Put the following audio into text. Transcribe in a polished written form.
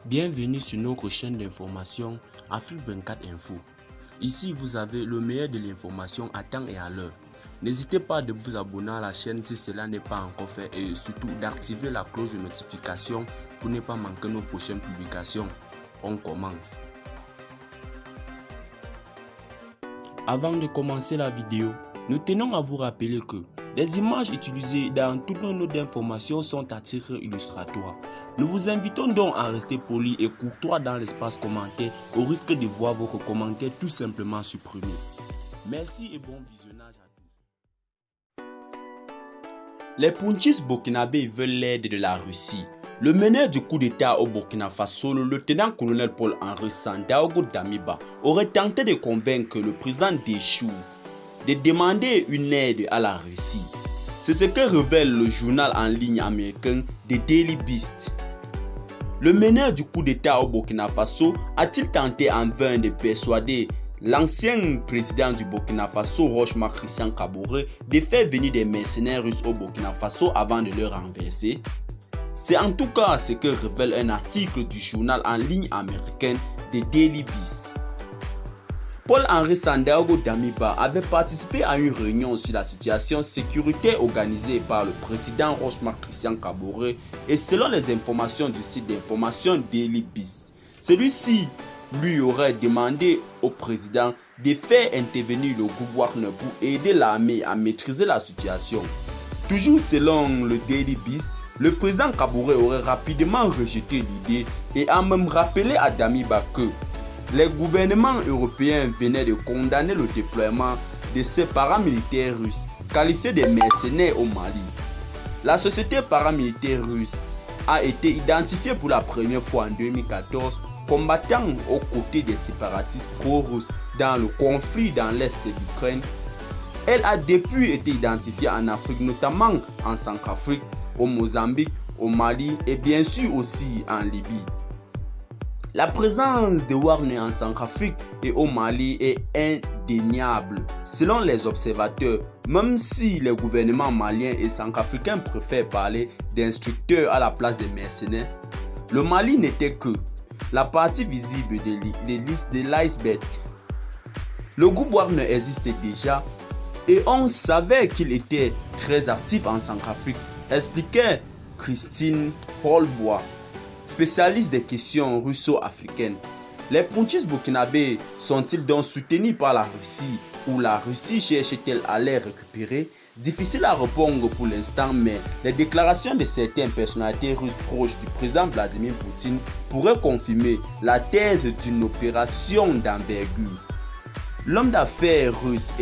Bienvenue sur notre chaîne d'information Afrique 24 Info. Ici, vous avez le meilleur de l'information à temps et à l'heure. N'hésitez pas de vous abonner à la chaîne si cela n'est pas encore fait et surtout d'activer la cloche de notification pour ne pas manquer nos prochaines publications. On commence. Avant de commencer la vidéo, nous tenons à vous rappeler que les images utilisées dans toutes nos notes d'information sont à titre illustratoire. Nous vous invitons donc à rester poli et courtois dans l'espace commentaire au risque de voir votre commentaire tout simplement supprimé. Merci et bon visionnage à tous. Les putschistes burkinabés veulent l'aide de la Russie. Le meneur du coup d'État au Burkina Faso, le lieutenant-colonel Paul-Henri Sandaogo Damiba, aurait tenté de convaincre le président déchu de demander une aide à la Russie. C'est ce que révèle le journal en ligne américain The Daily Beast. Le meneur du coup d'État au Burkina Faso a-t-il tenté en vain de persuader l'ancien président du Burkina Faso, Roch-Marc Christian Kaboré, de faire venir des mercenaires russes au Burkina Faso avant de le renverser? C'est en tout cas ce que révèle un article du journal en ligne américain The Daily Beast. Paul-Henri Sandaogo Damiba avait participé à une réunion sur la situation sécuritaire organisée par le président Roch-Marc Christian Kaboré et selon les informations du site d'information Daily Beast, celui-ci lui aurait demandé au président de faire intervenir le groupe Wagner pour aider l'armée à maîtriser la situation. Toujours selon le Daily Beast, le président Kaboré aurait rapidement rejeté l'idée et a même rappelé à Damiba que les gouvernements européens venaient de condamner le déploiement de ces paramilitaires russes qualifiés de mercenaires au Mali. La société paramilitaire russe a été identifiée pour la première fois en 2014 combattant aux côtés des séparatistes pro-russes dans le conflit dans l'est de l'Ukraine. Elle a depuis été identifiée en Afrique, notamment en Centrafrique, au Mozambique, au Mali et bien sûr aussi en Libye. La présence de Wagner en Centrafrique et au Mali est indéniable selon les observateurs, même si les gouvernements maliens et centrafricains préfèrent parler d'instructeurs à la place de mercenaires. Le Mali n'était que la partie visible de l'iceberg. Le groupe Wagner existait déjà et on savait qu'il était très actif en Centrafrique, expliquait Christine Holbois, spécialiste des questions russo-africaines. Les putschistes burkinabés sont-ils donc soutenus par la Russie ou la Russie cherche-t-elle à les récupérer? Difficile à répondre pour l'instant, mais les déclarations de certaines personnalités russes proches du président Vladimir Poutine pourraient confirmer la thèse d'une opération d'envergure. L'homme d'affaires russe